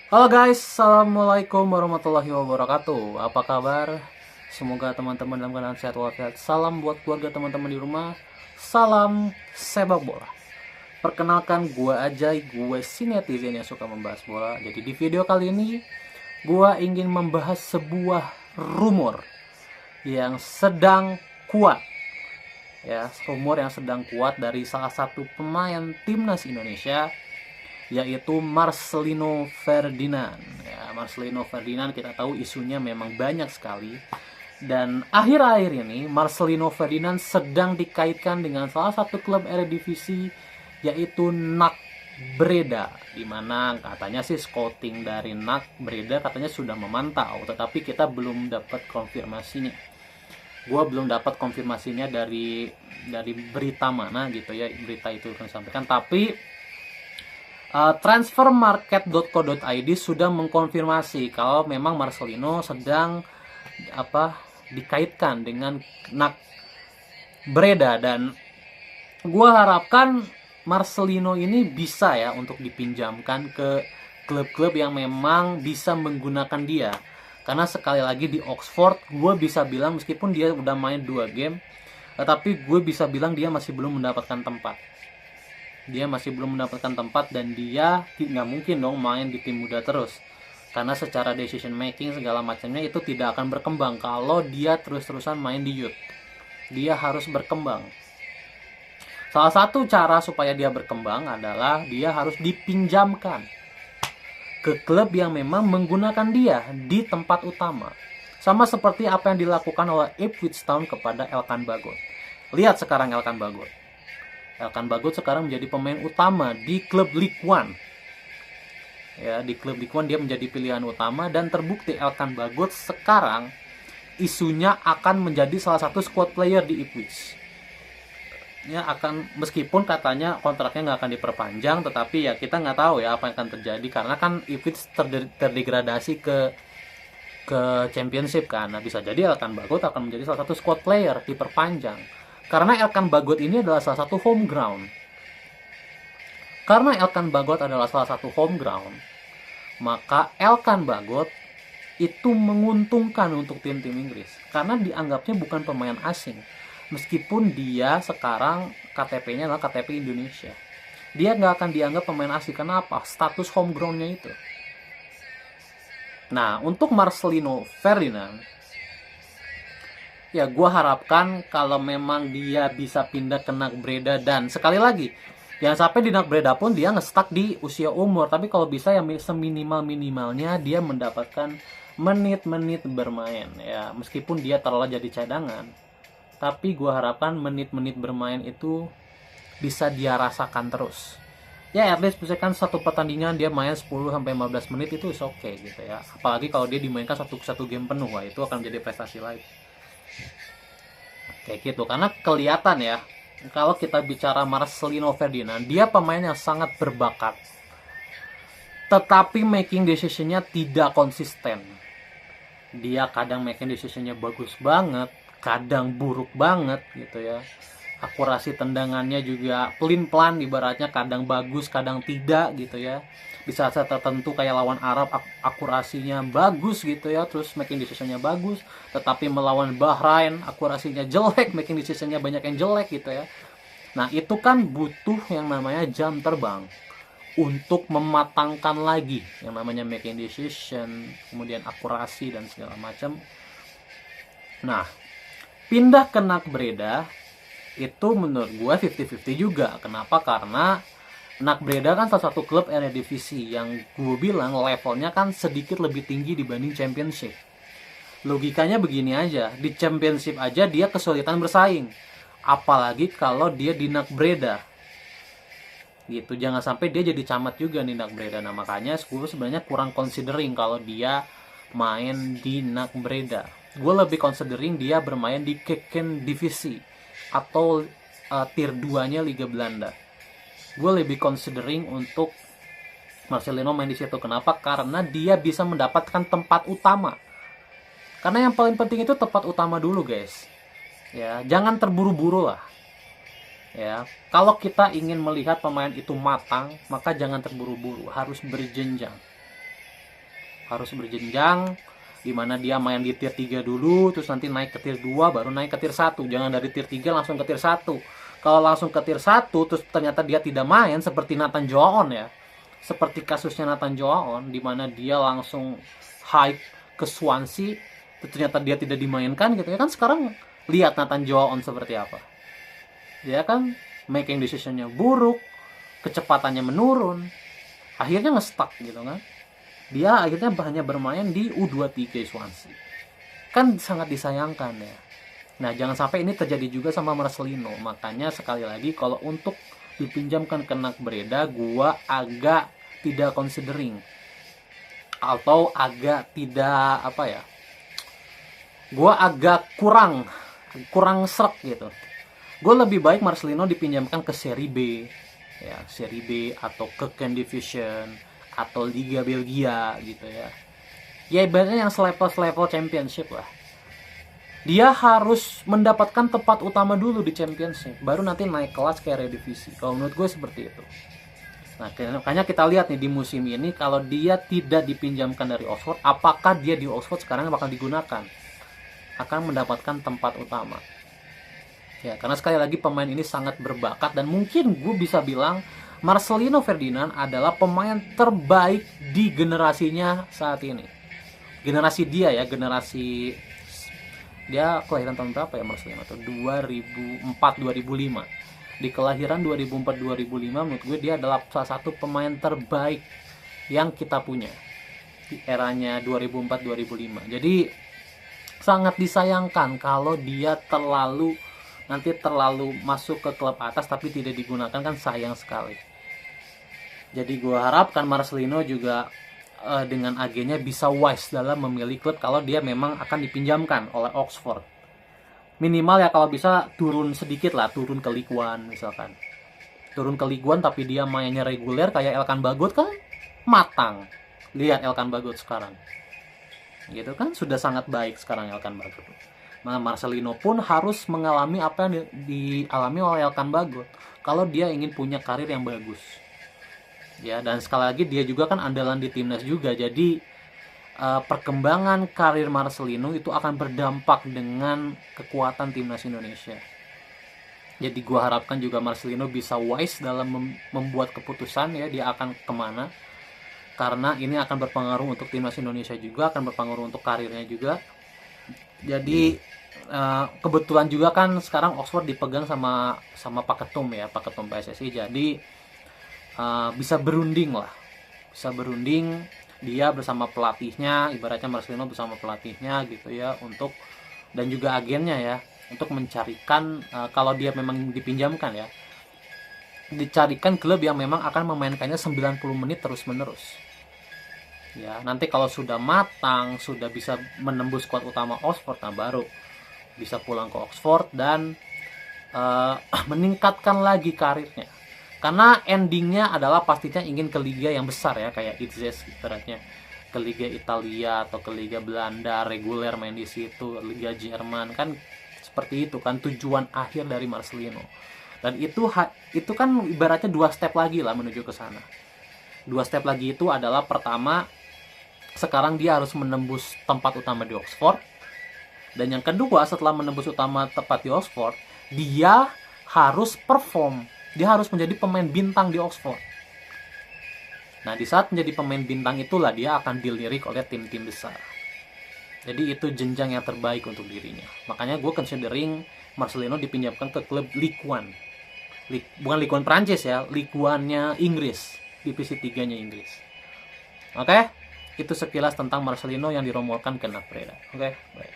Halo guys, assalamualaikum warahmatullahi wabarakatuh. Apa kabar? Semoga teman-teman dalam keadaan sehat walafiat. Salam buat keluarga teman-teman di rumah. Salam sepak bola. Perkenalkan, gue Ajay, gue si netizen yang suka membahas bola. Jadi di video kali ini gue ingin membahas sebuah rumor yang sedang kuat. Ya, rumor yang sedang kuat dari salah satu pemain timnas Indonesia, yaitu Marcelino Ferdinand. Ya, Marcelino Ferdinand kita tahu isunya memang banyak sekali. Dan akhir-akhir ini Marcelino Ferdinand sedang dikaitkan dengan salah satu klub Eredivisie, yaitu NAC Breda, di mana katanya sih scouting dari NAC Breda katanya sudah memantau, tetapi kita belum dapat konfirmasinya. Gue belum dapat konfirmasinya dari berita mana gitu ya, berita itu akan sampaikan. Tapi transfermarket.co.id sudah mengkonfirmasi kalau memang Marcelino sedang dikaitkan dengan NAC Breda, dan gue harapkan Marcelino ini bisa ya untuk dipinjamkan ke klub-klub yang memang bisa menggunakan dia. Karena sekali lagi di Oxford, gue bisa bilang meskipun dia udah main 2 game, tetapi gue bisa bilang dia masih belum mendapatkan tempat. Dia masih belum mendapatkan tempat dan dia nggak mungkin dong main di tim muda terus. Karena secara decision making segala macamnya itu tidak akan berkembang kalau dia terus-terusan main di youth. Dia harus berkembang. Salah satu cara supaya dia berkembang adalah dia harus dipinjamkan ke klub yang memang menggunakan dia di tempat utama. Sama seperti apa yang dilakukan oleh Ipswich Town kepada Elkan Bagot. Lihat sekarang Elkan Bagot. Elkan Bagot sekarang menjadi pemain utama di klub League One. Ya, di klub League One dia menjadi pilihan utama, dan terbukti Elkan Bagot sekarang isunya akan menjadi salah satu squad player di Ipswich. Ya, akan, meskipun katanya kontraknya nggak akan diperpanjang, tetapi ya kita nggak tahu ya apa yang akan terjadi, karena kan Ipswich terdegradasi ke Championship kan. Nah, bisa jadi Elkan Bagot akan menjadi salah satu squad player diperpanjang. Karena Elkan Bagot ini adalah salah satu home ground. Karena Elkan Bagot adalah salah satu home ground, maka Elkan Bagot itu menguntungkan untuk tim-tim Inggris. Karena dianggapnya bukan pemain asing. Meskipun dia sekarang KTP-nya adalah KTP Indonesia. Dia nggak akan dianggap pemain asing. Kenapa? Status home ground-nya itu. Nah, untuk Marcelino Ferdinand, ya gue harapkan kalau memang dia bisa pindah ke NAC Breda, dan sekali lagi jangan sampai di NAC Breda pun dia ngestak di usia umur, tapi kalau bisa ya seminimal-minimalnya dia mendapatkan menit-menit bermain ya, meskipun dia taruhlah jadi cadangan, tapi gue harapkan menit-menit bermain itu bisa dia rasakan terus. Ya at least misalkan satu pertandingan dia main 10-15 menit itu is oke gitu ya. Apalagi kalau dia dimainkan satu game penuh, wah itu akan menjadi prestasi lagi. Kayak gitu, karena kelihatan ya, kalau kita bicara Marcelino Ferdinand, dia pemain yang sangat berbakat, tetapi making decision-nya tidak konsisten. Dia kadang making decision-nya bagus banget, kadang buruk banget gitu ya. Akurasi tendangannya juga pelin-pelan, ibaratnya kadang bagus, kadang tidak gitu ya. Di saat-saat tertentu kayak lawan Arab akurasinya bagus gitu ya, terus making decision-nya bagus, tetapi melawan Bahrain akurasinya jelek, making decision-nya banyak yang jelek gitu ya. Nah, itu kan butuh yang namanya jam terbang untuk mematangkan lagi yang namanya making decision, kemudian akurasi dan segala macam. Nah, pindah ke NAC Breda itu menurut gue 50-50 juga. Kenapa? Karena NAC Breda kan salah satu klub Eredivisie yang gue bilang levelnya kan sedikit lebih tinggi dibanding Championship. Logikanya begini aja, di Championship aja dia kesulitan bersaing, apalagi kalau dia di NAC Breda gitu. Jangan sampai dia jadi camat juga di NAC Breda. Nah, makanya gue sebenarnya kurang considering kalau dia main di NAC Breda. Gue lebih considering dia bermain di Keken Divisi atau tier 2-nya Liga Belanda. Gue lebih considering untuk Marcelino main di situ. Kenapa? Karena dia bisa mendapatkan tempat utama. Karena yang paling penting itu tempat utama dulu, guys. Ya, jangan terburu-buru lah. Ya, kalau kita ingin melihat pemain itu matang, maka jangan terburu-buru, harus berjenjang. harus berjenjang, dimana dia main di tier 3 dulu, terus nanti naik ke tier 2, baru naik ke tier 1. Jangan dari tier 3 langsung ke tier 1. Kalau langsung ke tier 1 terus ternyata dia tidak main, seperti Nathan Joaon ya, seperti kasusnya Nathan Joaon, dimana dia langsung hype ke Swansea, ternyata dia tidak dimainkan gitu ya kan. Sekarang lihat Nathan Joaon seperti apa, dia kan making decisionnya buruk, kecepatannya menurun, akhirnya nge-stuck gitu kan. Dia akhirnya hanya bermain di U23 Swansea, kan sangat disayangkan ya. Nah, jangan sampai ini terjadi juga sama Marcelino. Makanya sekali lagi, kalau untuk dipinjamkan ke NAC Breda, gua agak tidak considering, atau agak tidak apa ya, gua agak kurang srek gitu. Gue lebih baik Marcelino dipinjamkan ke Serie B ya, Serie B atau ke Ken Division atau Liga Belgia gitu ya. Ya ibaratnya yang selevel championship lah. Dia harus mendapatkan tempat utama dulu di championship, baru nanti naik kelas ke Eredivisie. Kalau menurut gue seperti itu. Nah, makanya kita lihat nih di musim ini, kalau dia tidak dipinjamkan dari Oxford, apakah dia di Oxford sekarang bakal digunakan? Akan mendapatkan tempat utama. Ya, karena sekali lagi pemain ini sangat berbakat, dan mungkin gue bisa bilang Marcelino Ferdinand adalah pemain terbaik di generasinya saat ini. Generasi dia ya, generasi dia kelahiran tahun berapa ya Marcelino? Atau 2004-2005. Di kelahiran 2004-2005, menurut gue dia adalah salah satu pemain terbaik yang kita punya di eranya 2004-2005. Jadi sangat disayangkan kalau dia terlalu masuk ke klub atas tapi tidak digunakan, kan sayang sekali. Jadi gue harapkan Marcelino juga dengan agennya bisa wise dalam memilih klub kalau dia memang akan dipinjamkan oleh Oxford. Minimal ya kalau bisa turun sedikit lah, turun ke Ligue 1 misalkan. Turun ke Ligue 1 tapi dia mainnya reguler kayak Elkan Bagot, kan matang. Lihat Elkan Bagot sekarang. Gitu kan, sudah sangat baik sekarang Elkan Bagot. Nah, Marcelino pun harus mengalami apa yang dialami oleh Elkan Bagot kalau dia ingin punya karir yang bagus. Ya, dan sekali lagi dia juga kan andalan di timnas juga. Jadi perkembangan karir Marcelino itu akan berdampak dengan kekuatan timnas Indonesia. Jadi gua harapkan juga Marcelino bisa wise dalam membuat keputusan ya, dia akan kemana. Karena ini akan berpengaruh untuk timnas Indonesia juga, akan berpengaruh untuk karirnya juga. Jadi kebetulan juga kan sekarang Oxford dipegang sama Pak Ketum ya, Pak Ketum PSSI. Jadi bisa berunding dia bersama pelatihnya, ibaratnya Marcelino bersama pelatihnya gitu ya, untuk dan juga agennya ya, untuk mencarikan kalau dia memang dipinjamkan ya, dicarikan klub yang memang akan memainkannya 90 menit terus menerus ya. Nanti kalau sudah matang, sudah bisa menembus skuad utama Oxford, nah baru bisa pulang ke Oxford dan meningkatkan lagi karirnya. Karena endingnya adalah pastinya ingin ke liga yang besar ya, kayak Itzes ibaratnya, ke liga Italia atau ke liga Belanda, reguler main di situ, liga Jerman, kan seperti itu kan tujuan akhir dari Marcelino. Dan itu kan ibaratnya 2 step lagi lah menuju ke sana. 2 step lagi itu adalah, pertama, sekarang dia harus menembus tempat utama di Oxford. Dan yang kedua, setelah menembus tempat di Oxford, dia harus perform. Dia harus menjadi pemain bintang di Oxford. Nah, di saat menjadi pemain bintang itulah dia akan dilirik oleh tim-tim besar. Jadi itu jenjang yang terbaik untuk dirinya. Makanya gue considering Marcelino dipinjamkan ke klub Ligue 1. Bukan Ligue 1 Prancis ya, Ligue 1-nya Inggris, divisi 3-nya Inggris. Oke? Itu sekilas tentang Marcelino yang diromolkan ke NAC Breda. Oke, baik.